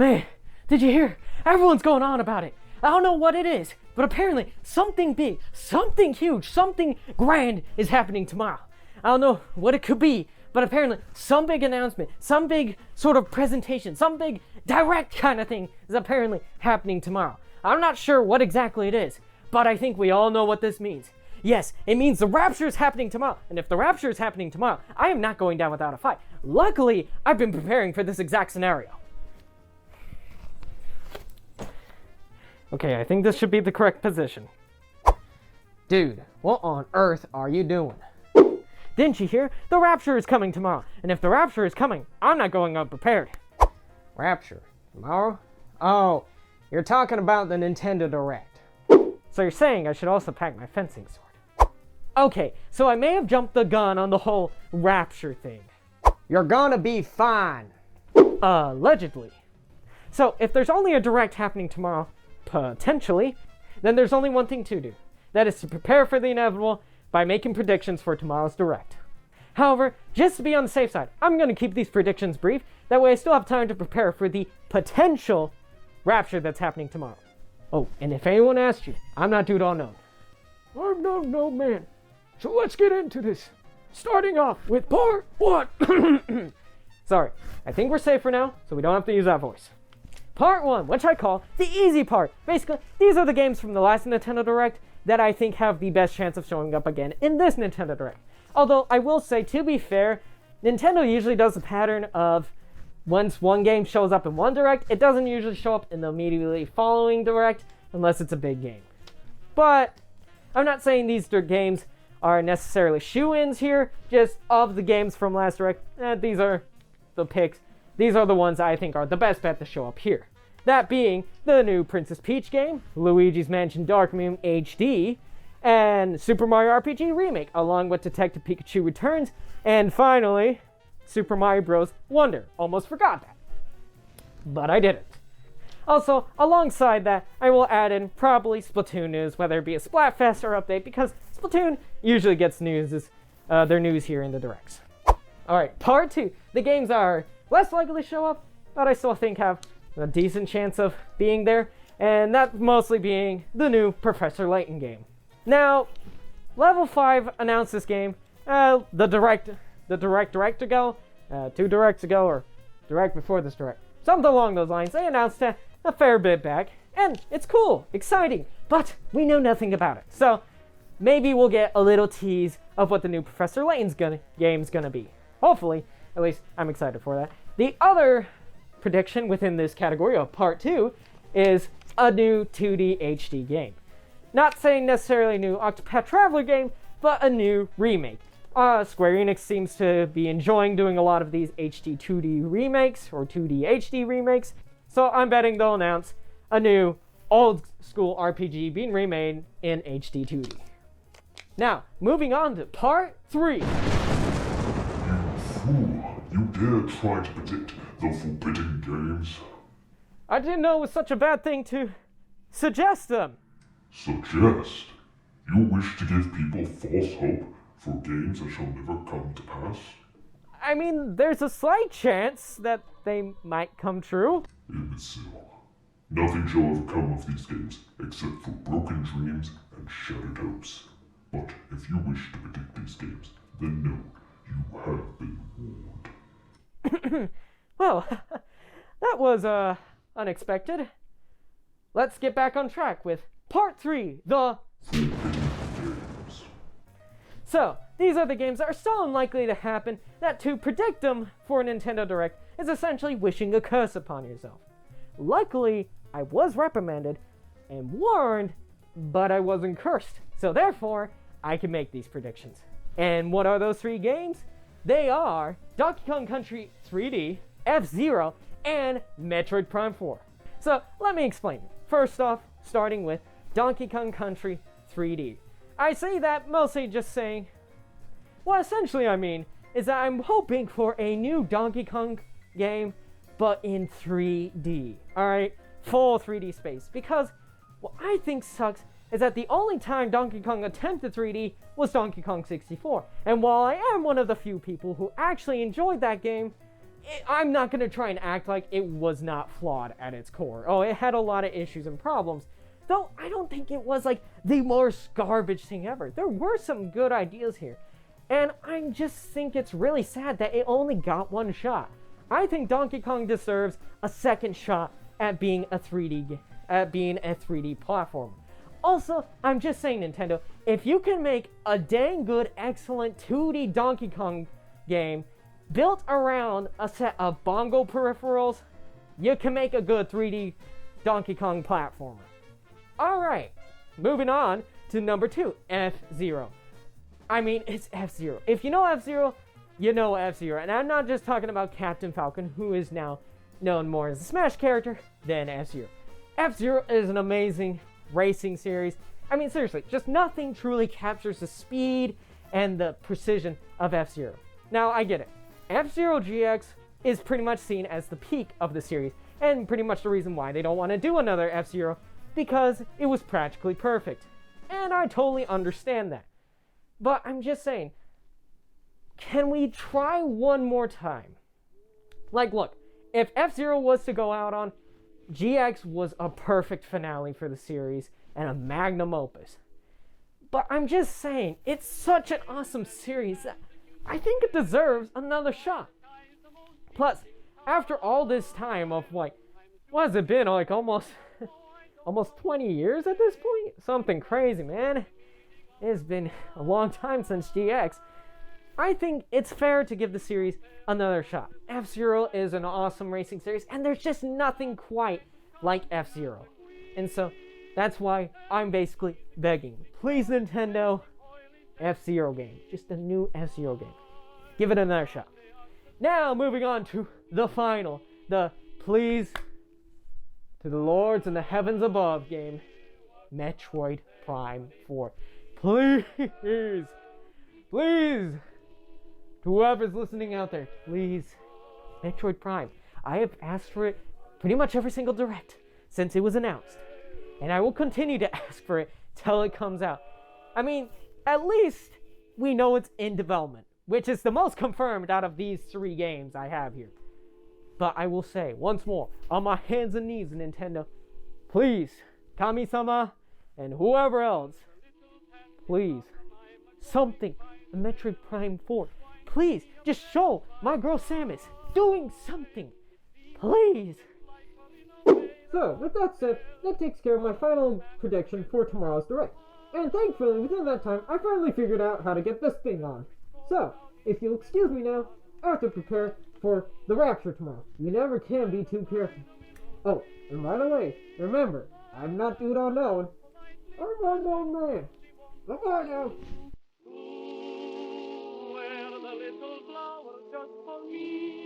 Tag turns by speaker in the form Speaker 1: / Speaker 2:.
Speaker 1: Man, did you hear? Everyone's going on about it. I don't know what it is, but apparently something big, something huge, something grand is happening tomorrow. I don't know what it could be, but apparently some big announcement, some big sort of presentation, some big direct kind of thing is apparently happening tomorrow. I'm not sure what exactly it is, but I think we all know what this means. Yes, it means the Rapture is happening tomorrow, and if the Rapture is happening tomorrow, I am not going down without a fight. Luckily, I've been preparing for this exact scenario. Okay, I think this should be the correct position. Dude, what on earth are you doing? Didn't you hear? The Rapture is coming tomorrow, and if the Rapture is coming, I'm not going unprepared. Rapture? Tomorrow? Oh, you're talking about the Nintendo Direct. So you're saying I should also pack my fencing sword. Okay, so I may have jumped the gun on the whole Rapture thing. You're gonna be fine. Allegedly. So if there's only a Direct happening tomorrow, potentially, then there's only one thing to do. That is to prepare for the inevitable by making predictions for tomorrow's Direct. However, just to be on the safe side, I'm going to keep these predictions brief. That way I still have time to prepare for the potential Rapture that's happening tomorrow. Oh, and if anyone asked you, I'm not Dude All Known. I'm not no man. So let's get into this. Starting off with part 1. Sorry, I think we're safe for now, so we don't have to use that voice. Part 1, which I call the easy part. Basically, these are the games from the last Nintendo Direct that I think have the best chance of showing up again in this Nintendo Direct. Although, I will say, to be fair, Nintendo usually does the pattern of once one game shows up in one Direct, it doesn't usually show up in the immediately following Direct unless it's a big game. But I'm not saying these games are necessarily shoo-ins here, just of the games from last Direct. These are the picks. These are the ones I think are the best bet to show up here. That being the new Princess Peach game, Luigi's Mansion Dark Moon HD, and Super Mario RPG Remake, along with Detective Pikachu Returns, and finally, Super Mario Bros. Wonder. Almost forgot that. But I didn't. Also, alongside that, I will add in probably Splatoon news, whether it be a Splatfest or update, because Splatoon usually gets their news here in the Directs. Alright, part 2. The games are less likely to show up, but I still think have a decent chance of being there, and that mostly being the new Professor Layton game. Now, Level 5 announced this game, the Direct ago, 2 Directs ago, or Direct before this Direct. Something along those lines. They announced it a fair bit back, and it's cool, exciting, but we know nothing about it. So, maybe we'll get a little tease of what the new Professor Layton's game's gonna be. Hopefully, at least I'm excited for that. The other prediction within this category of part 2 is a new 2D HD game. Not saying necessarily a new Octopath Traveler game, but a new remake. Square Enix seems to be enjoying doing a lot of these HD 2D remakes, or 2D HD remakes, so I'm betting they'll announce a new old school RPG being remade in HD 2D. Now, moving on to part 3.
Speaker 2: You fool! You dare try to predict the forbidden games?
Speaker 1: I didn't know it was such a bad thing to suggest them.
Speaker 2: Suggest? You wish to give people false hope for games that shall never come to pass?
Speaker 1: I mean, there's a slight chance that they might come true.
Speaker 2: Imbecile. Nothing shall ever come of these games except for broken dreams and shattered hopes. But if you wish to predict these games, then know you have been warned.
Speaker 1: Well, that was unexpected. Let's get back on track with part 3, the
Speaker 2: Forbidden games.
Speaker 1: So, these are the games that are so unlikely to happen that to predict them for a Nintendo Direct is essentially wishing a curse upon yourself. Luckily, I was reprimanded and warned, but I wasn't cursed. So therefore, I can make these predictions. And what are those 3 games? They are Donkey Kong Country 3D, F-Zero, and Metroid Prime 4. So, let me explain. First off, starting with Donkey Kong Country 3D. I say that mostly just saying, what essentially I mean is that I'm hoping for a new Donkey Kong game, but in 3D. Alright? Full 3D space. Because what I think sucks is that the only time Donkey Kong attempted 3D was Donkey Kong 64. And while I am one of the few people who actually enjoyed that game, I'm not going to try and act like it was not flawed at its core. Oh, it had a lot of issues and problems. Though, I don't think it was like the worst garbage thing ever. There were some good ideas here. And I just think it's really sad that it only got one shot. I think Donkey Kong deserves a second shot at being a 3D platformer. Also, I'm just saying, Nintendo, if you can make a dang good, excellent 2D Donkey Kong game built around a set of bongo peripherals, you can make a good 3D Donkey Kong platformer. Alright, moving on to number 2, F-Zero. I mean, it's F-Zero. If you know F-Zero, you know F-Zero. And I'm not just talking about Captain Falcon, who is now known more as a Smash character than F-Zero. F-Zero is an amazing racing series. I mean, seriously, just nothing truly captures the speed and the precision of F-Zero. Now, I get it. F-Zero GX is pretty much seen as the peak of the series, and pretty much the reason why they don't want to do another F-Zero, because it was practically perfect. And I totally understand that. But I'm just saying, can we try one more time? Like, look, if F-Zero was to go out on, GX was a perfect finale for the series and a magnum opus. But I'm just saying, it's such an awesome series that I think it deserves another shot. Plus, after all this time of like, what has it been, like almost 20 years at this point? Something crazy, man. It's been a long time since GX. I think it's fair to give the series another shot. F-Zero is an awesome racing series, and there's just nothing quite like F-Zero. And so, that's why I'm basically begging. Please, Nintendo, F-Zero game. Just a new F-Zero game. Give it another shot. Now, moving on to the final. The please to the lords in the heavens above game. Metroid Prime 4. Please. Please. To whoever's listening out there, please. Metroid Prime. I have asked for it pretty much every single Direct since it was announced. And I will continue to ask for it till it comes out. I mean, at least we know it's in development, which is the most confirmed out of these 3 games I have here. But I will say, once more, on my hands and knees, Nintendo, please, Kami-sama, and whoever else, please, something, a Metroid Prime 4, please, just show my girl Samus doing something, please. So, with that said, that takes care of my final prediction for tomorrow's Direct. And thankfully, within that time, I finally figured out how to get this thing on. So, if you'll excuse me now, I have to prepare for the Rapture tomorrow. You never can be too careful. Oh, and by the way, remember, I'm not dude unknown. I'm unknown man. Bye-bye now.
Speaker 3: Ooh, where the little flowers just for me.